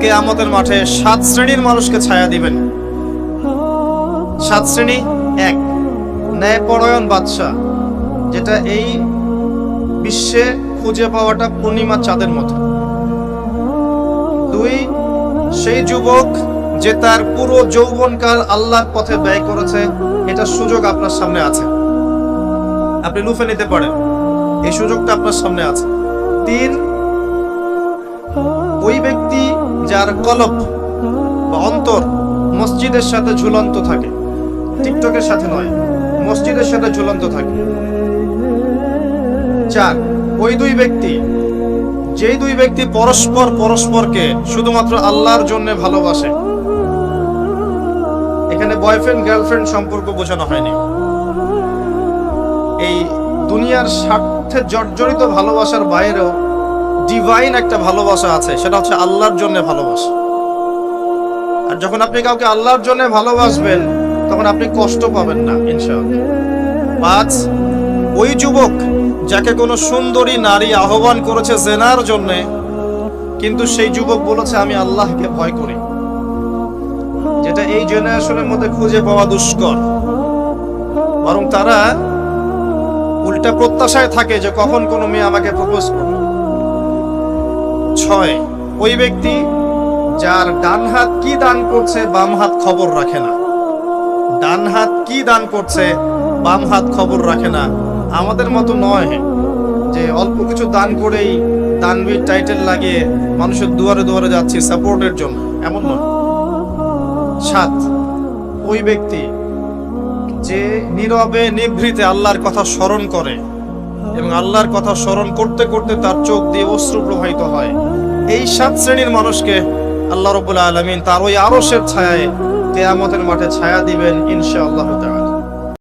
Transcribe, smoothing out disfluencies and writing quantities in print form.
কিয়ামতের মাঠে 7 শ্রেণীর মানুষকে ছায়া দিবেন। 7 শ্রেণী: 1, ন্যায়পরায়ণ বাদশা, যেটা এই বিশ্বে খুঁজে পাওয়াটা পূর্ণিমা চাঁদের মতো। 2, সেই যুবক যে তার পুরো যৌবনকাল আল্লাহর পথে ব্যয় করেছে। এটা সুযোগ আপনার সামনে আছে, আপনি লুফে নিতে পারেন, এই সুযোগটা আপনার সামনে আছে। 3, ওই ব্যক্তি যার কলব বা অন্তর মসজিদের সাথে ঝুলন্ত থাকে, টিকটকের সাথে নয়, মসজিদের সাথে ঝুলন্ত থাকে। 4, ওই যেই দুই ব্যক্তি পরস্পরকে শুধুমাত্র আল্লাহর জন্য ভালোবাসে। এখানে বয়ফ্রেন্ড গার্লফ্রেন্ড সম্পর্ক বোঝানো হয়নি, এই দুনিয়ার স্বার্থে জর্জরিত ভালোবাসার বাইরেও ডিভাইন একটা ভালোবাসা আছে, সেটা হচ্ছে আল্লাহর জন্য ভালোবাসা। আর যখন আপনি কাউকে আল্লাহর জন্য ভালোবাসবেন তখন আপনি কষ্ট পাবেন না ইনশাআল্লাহ। 5, ওই যুবক যাকে কোনো সুন্দরী নারী আহ্বান করেছে জেনার জন্য, কিন্তু সেই যুবক বলেছে আমি আল্লাহকে ভয় করি, যেটা এই জেনারেশনের মধ্যে খুঁজে পাওয়া দুষ্কর। বরং তারা উল্টা প্রত্যাশায় থাকে যে কখন কোনো মেয়ে আমাকে প্রপোজ করবে। 6, ওই ব্যক্তি যার ডান হাত কি দান করছে বাম হাত খবর রাখে না। ডান হাত কি দান করছে বাম হাত খবর রাখে না। আমাদের মতো নয় যে অল্প কিছু দান করেই দানবীর টাইটেল লাগিয়ে মানুষের দুয়ারে দুয়ারে যাচ্ছি সাপোর্টের জন্য, এমন নয়। 7, ওই ব্যক্তি যে নীরবে নিভৃতে আল্লাহর কথা স্মরণ করে এবং আল্লাহর কথা স্মরণ করতে করতে তার চোখ দিয়ে অশ্রু প্রবাহিত হয়। এই 7 শ্রেণীর মানুষকে আল্লাহ রাব্বুল আলামিন তার ওই আরশের ছায়ায় কিয়ামতের মাঠে ছায়া দিবেন ইনশাআল্লাহ তাআলা।